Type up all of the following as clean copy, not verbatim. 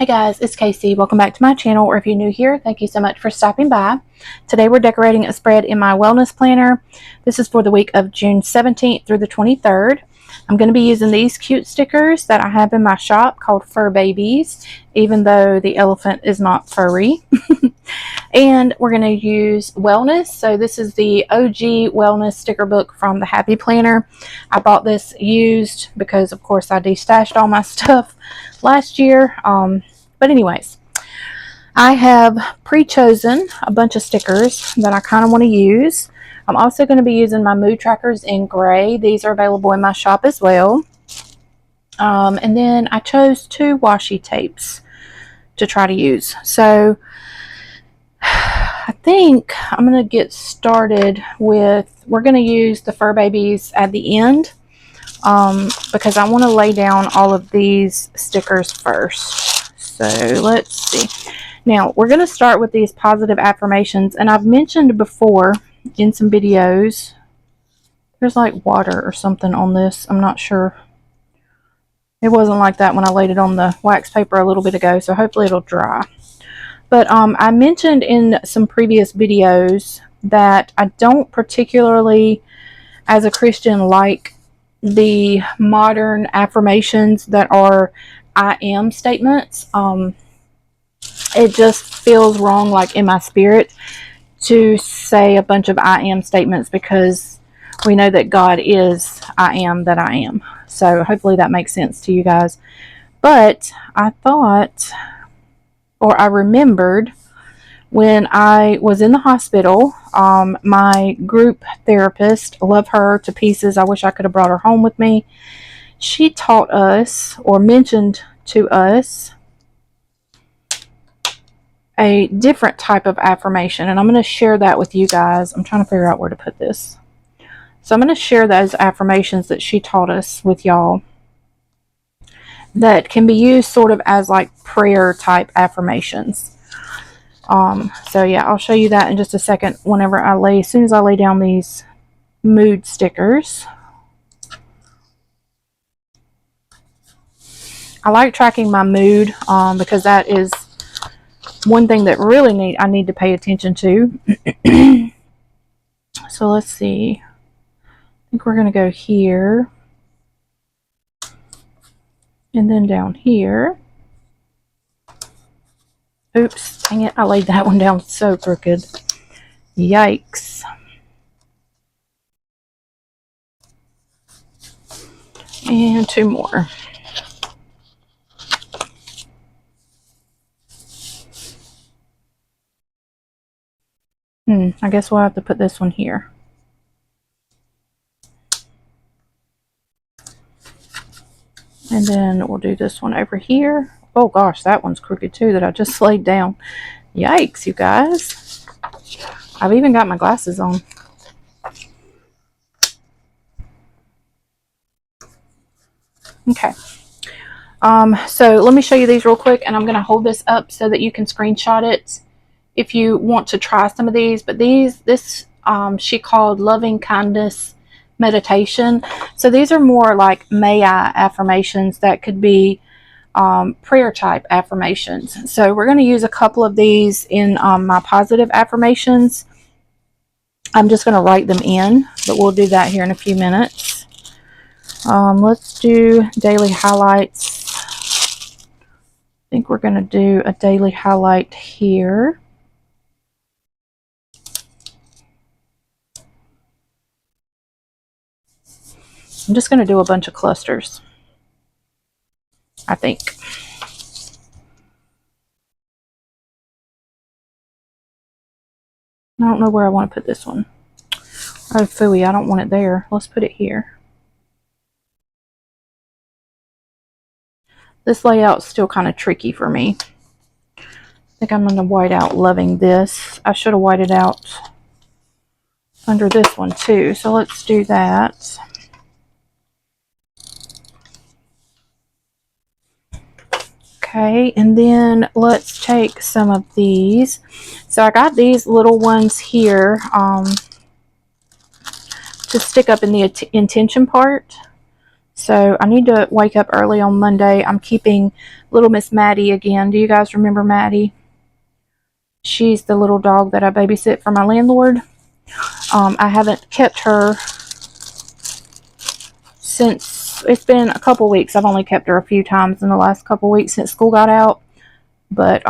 Hey guys, it's Casey. Welcome back to my channel, or if you're new here, thank you so much for stopping by. Today we're decorating a spread in my wellness planner. This is for the week of June 17th through the 23rd. I'm going to be using these cute stickers that I have in my shop called Fur Babies, even though the elephant is not furry. And we're going to use wellness. So this is the OG wellness sticker book from the Happy Planner. I bought this used because of course I destashed all my stuff last year. But anyways, I have pre-chosen a bunch of stickers that I kind of want to use. I'm also going to be using my mood trackers in gray. These are available in my shop as well. And then I chose 2 washi tapes to try to use. So I think I'm going to get started with, we're going to use the Fur Babies at the end because I want to lay down all of these stickers first. So let's see. Now we're going to start with these positive affirmations, and I've mentioned before in some videos, there's like water or something on this. I'm not sure. It wasn't like that when I laid it on the wax paper a little bit ago, so hopefully it'll dry. But I mentioned in some previous videos that I don't particularly, as a Christian, like the modern affirmations that are I am statements. It just feels wrong, like in my spirit, to say a bunch of I am statements, because we know that God is I am that I am. So hopefully that makes sense to you guys. But I thought, or I remembered, when I was in the hospital, my group therapist, love her to pieces, I wish I could have brought her home with me, she taught us, or mentioned to us, a different type of affirmation, and I'm going to share that with you guys. I'm trying to figure out where to put this. So I'm going to share those affirmations that she taught us with y'all that can be used sort of as like prayer type affirmations. So yeah, I'll show you that in just a second whenever as soon as I lay down these mood stickers. I like tracking my mood because that is one thing that really I need to pay attention to. So let's see. I think we're going to go here. And then down here. Oops, dang it. I laid that one down so crooked. Yikes. And 2 more. I guess we'll have to put this one here. And then we'll do this one over here. Oh gosh, that one's crooked too that I just laid down. Yikes, you guys. I've even got my glasses on. Okay. So let me show you these real quick, and I'm going to hold this up so that you can screenshot it if you want to try some of these. But this she called loving kindness meditation. So these are more like may I affirmations that could be prayer type affirmations. So we're going to use a couple of these in my positive affirmations. I'm just going to write them in, but we'll do that here in a few minutes. Let's do daily highlights. I think we're going to do a daily highlight here. I'm just going to do a bunch of clusters, I think. I don't know where I want to put this one. Oh, phooey, I don't want it there. Let's put it here. This layout's still kind of tricky for me. I think I'm going to white out loving this. I should have whited out under this one too. So let's do that. Okay, and then let's take some of these. So I got these little ones here to stick up in the intention part. So I need to wake up early on Monday. I'm keeping little Miss Maddie again. Do you guys remember Maddie? She's the little dog that I babysit for my landlord. I haven't kept her since, it's been a couple weeks. I've only kept her a few times in the last couple weeks since school got out. But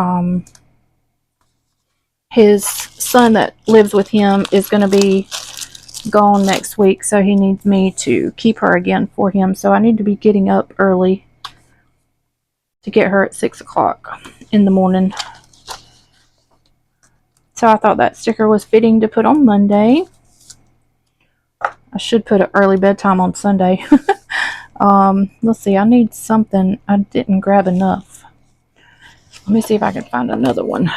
his son that lives with him is going to be gone next week, so he needs me to keep her again for him. So I need to be getting up early to get her at 6 o'clock in the morning. So I thought that sticker was fitting to put on Monday. I should put an early bedtime on Sunday. Let's see, I need something. I didn't grab enough. Let me see if I can find another one.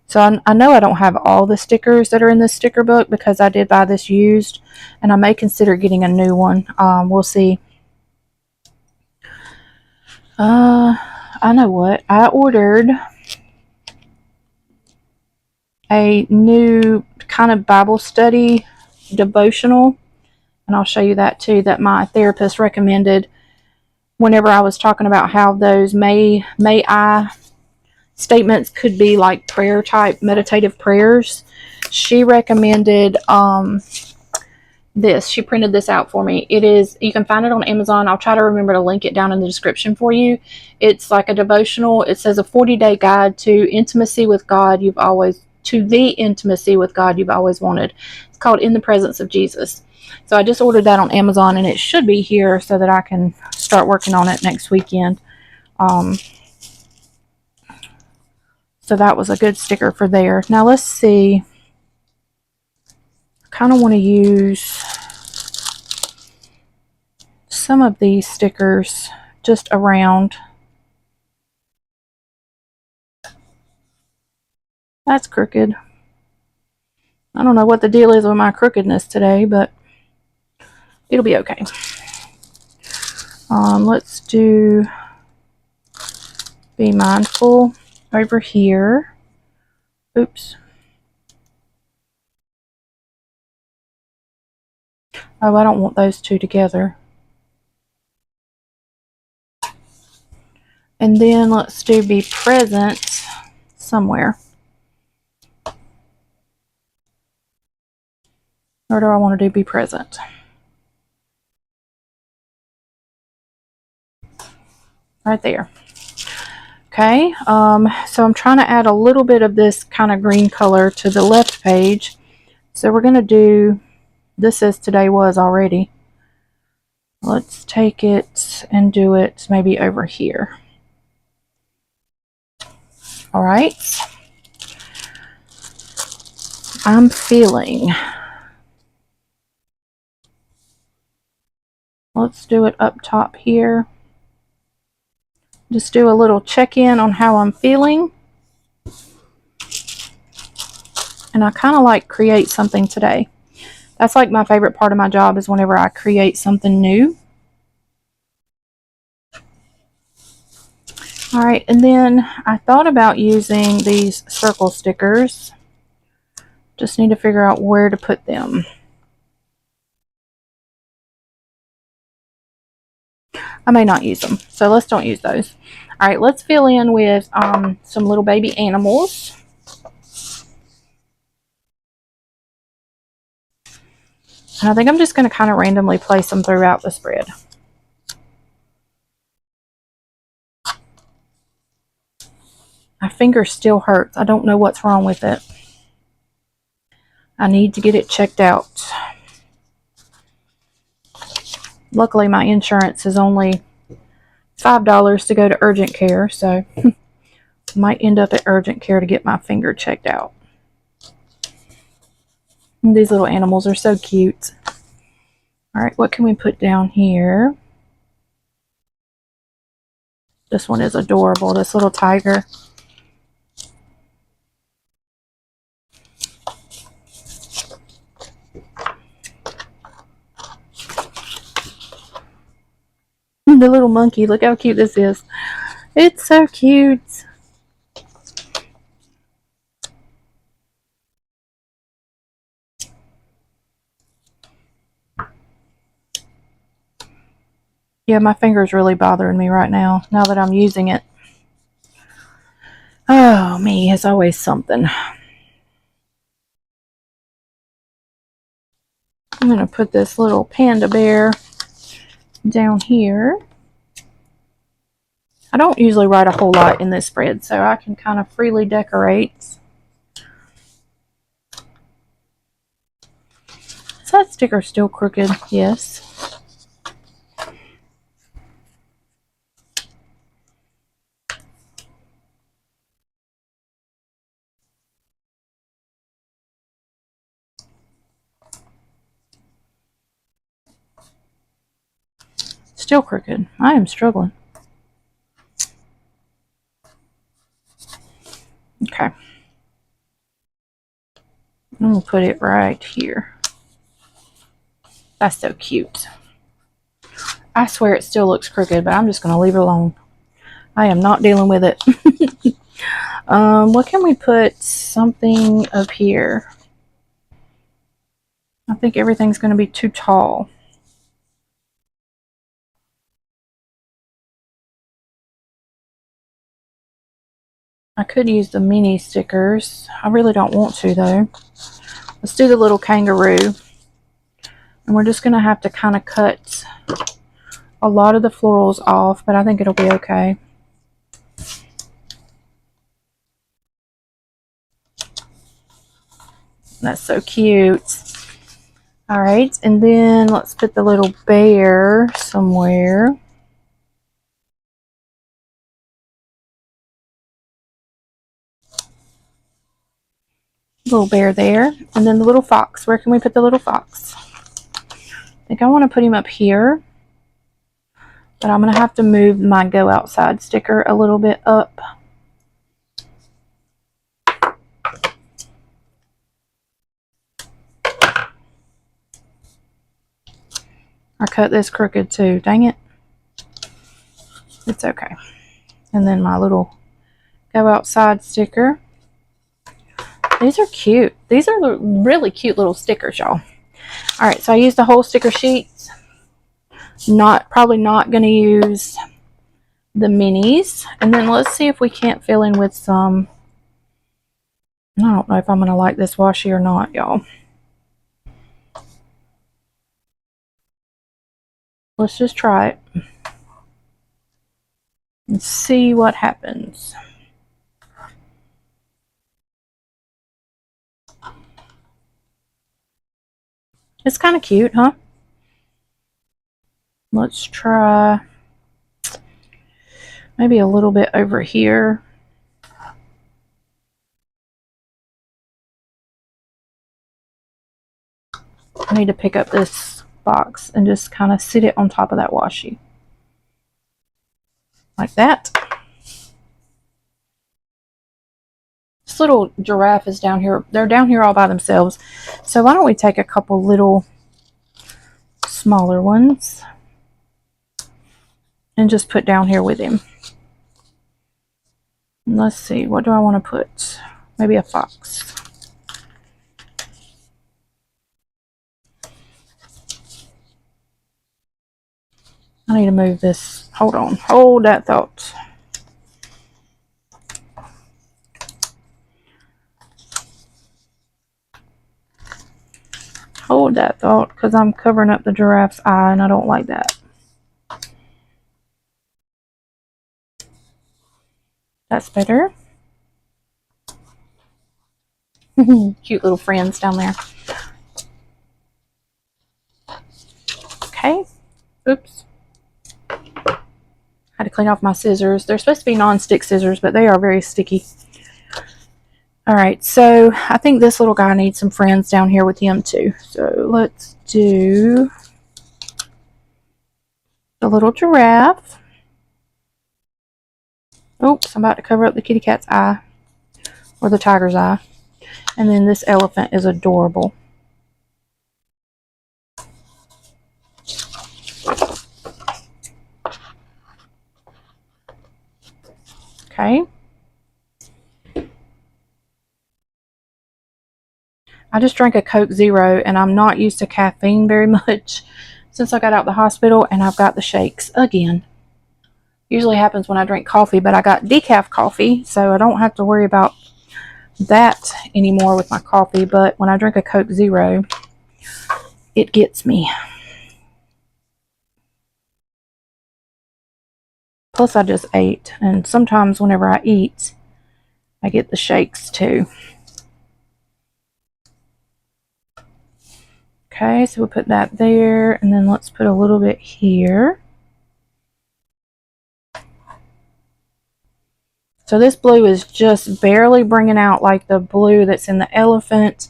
So I know I don't have all the stickers that are in this sticker book because I did buy this used, and I may consider getting a new one. We'll see. I know what. I ordered a new kind of Bible study devotional, and I'll show you that too, that my therapist recommended whenever I was talking about how those may I statements could be like prayer type meditative prayers. She recommended this. She printed this out for me. It is, you can find it on Amazon. I'll try to remember to link it down in the description for you. It's like a devotional. It says a 40-day guide to intimacy with God you've always wanted. It's called In the Presence of Jesus. So I just ordered that on Amazon, and it should be here so that I can start working on it next weekend. So that was a good sticker for there. Now let's see. I kind of want to use some of these stickers just around. That's crooked. I don't know what the deal is with my crookedness today, but it'll be okay. Let's do Be Mindful over here. Oops. Oh, I don't want those two together. And then let's do Be Present somewhere. Or do I want to do Be Present? Right there. Okay, so I'm trying to add a little bit of this kind of green color to the left page. So we're going to do, this says Today Was already. Let's take it and do it maybe over here. All right. I'm feeling. Let's do it up top here. Just do a little check-in on how I'm feeling. And I kind of like create something today. That's like my favorite part of my job, is whenever I create something new. All right, and then I thought about using these circle stickers. Just need to figure out where to put them. I may not use them, so let's don't use those. All right, let's fill in with some little baby animals. And I think I'm just going to kind of randomly place them throughout the spread. My finger still hurts. I don't know what's wrong with it. I need to get it checked out. Luckily, my insurance is only $5 to go to urgent care, so I might end up at urgent care to get my finger checked out. And these little animals are so cute. All right, what can we put down here? This one is adorable, this little tiger. The little monkey, look how cute this is. It's so cute. Yeah, my finger's really bothering me right now that I'm using it. Oh, me, it's always something. I'm going to put this little panda bear down here. I don't usually write a whole lot in this spread, so I can kind of freely decorate. Is that sticker still crooked? Yes. Still crooked. I am struggling. Okay. I'm going to put it right here. That's so cute. I swear it still looks crooked, but I'm just going to leave it alone. I am not dealing with it. What can we put something up here? I think everything's going to be too tall. I could use the mini stickers. I really don't want to, though. Let's do the little kangaroo. And we're just going to have to kind of cut a lot of the florals off, but I think it'll be okay. That's so cute. All right, and then let's put the little bear somewhere. Little bear there. And then the little fox. Where can we put the little fox? I think I want to put him up here. But I'm going to have to move my Go Outside sticker a little bit up. I cut this crooked too. Dang it. It's okay. And then my little Go Outside sticker. These are cute. These are really cute little stickers, y'all. Alright, so I used the whole sticker sheet. Probably not going to use the minis. And then let's see if we can't fill in with some. I don't know if I'm going to like this washi or not, y'all. Let's just try it. And see what happens. It's kind of cute, huh? Let's try maybe a little bit over here. I need to pick up this box and just kind of sit it on top of that washi. Like that. This little giraffe is down here. They're down here all by themselves. So why don't we take a couple little smaller ones and just put down here with him. And let's see, what do I want to put? Maybe a fox. I need to move this. Hold on. Hold that thought. Hold that thought, because I'm covering up the giraffe's eye and I don't like that. That's better. Cute little friends down there. Okay. Oops. Had to clean off my scissors. They're supposed to be non-stick scissors, but they are very sticky. Alright, so I think this little guy needs some friends down here with him too. So let's do the little giraffe. Oops, I'm about to cover up the kitty cat's eye. Or the tiger's eye. And then this elephant is adorable. Okay. I just drank a Coke Zero and I'm not used to caffeine very much. since I got out of the hospital, and I've got the shakes again. Usually happens when I drink coffee, but I got decaf coffee, so I don't have to worry about that anymore with my coffee. But when I drink a Coke Zero, it gets me. Plus I just ate, and sometimes whenever I eat, I get the shakes too. Okay, so we'll put that there, and then let's put a little bit here. So this blue is just barely bringing out like the blue that's in the elephant.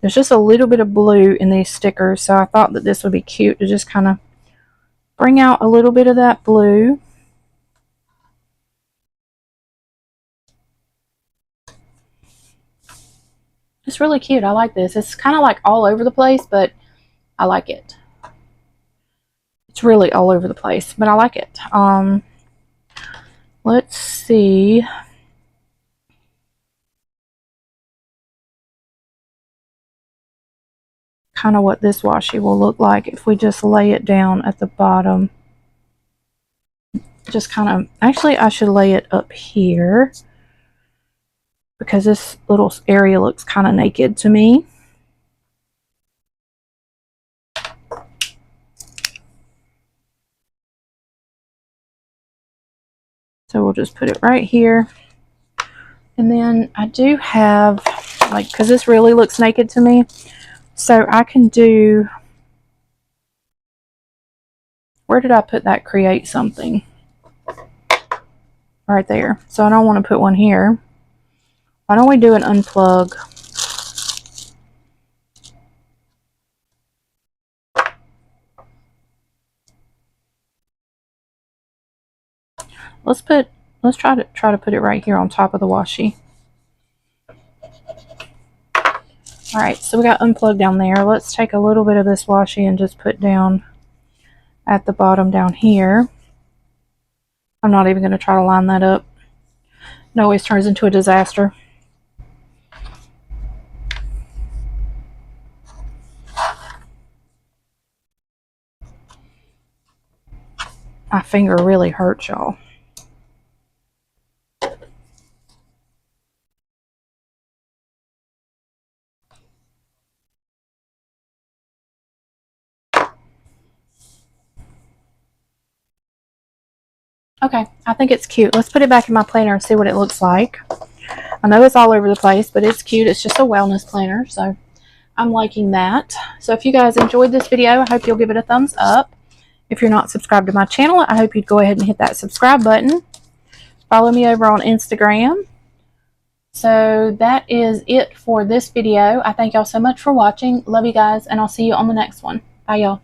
There's just a little bit of blue in these stickers, so I thought that this would be cute to just kind of bring out a little bit of that blue. It's really cute. I like this. It's kind of like all over the place, but I like it. It's really all over the place, but I like it. Let's see. Kind of what this washi will look like if we just lay it down at the bottom. Just kind of, actually I should lay it up here because this little area looks kind of naked to me. So we'll just put it right here. And then I do have, like, because this really looks naked to me, so I can do, where did I put that create something? Right there. So I don't want to put one here. Why don't we do an unplug? Let's try to put it right here on top of the washi. All right, so we got unplugged down there. Let's take a little bit of this washi and just put down at the bottom down here. I'm not even going to try to line that up. It always turns into a disaster. My finger really hurts, y'all. Okay, I think it's cute. Let's put it back in my planner and see what it looks like. I know it's all over the place, but it's cute. It's just a wellness planner, so I'm liking that. So if you guys enjoyed this video, I hope you'll give it a thumbs up. If you're not subscribed to my channel, I hope you'd go ahead and hit that subscribe button. Follow me over on Instagram. So that is it for this video. I thank y'all so much for watching. Love you guys, and I'll see you on the next one. Bye, y'all.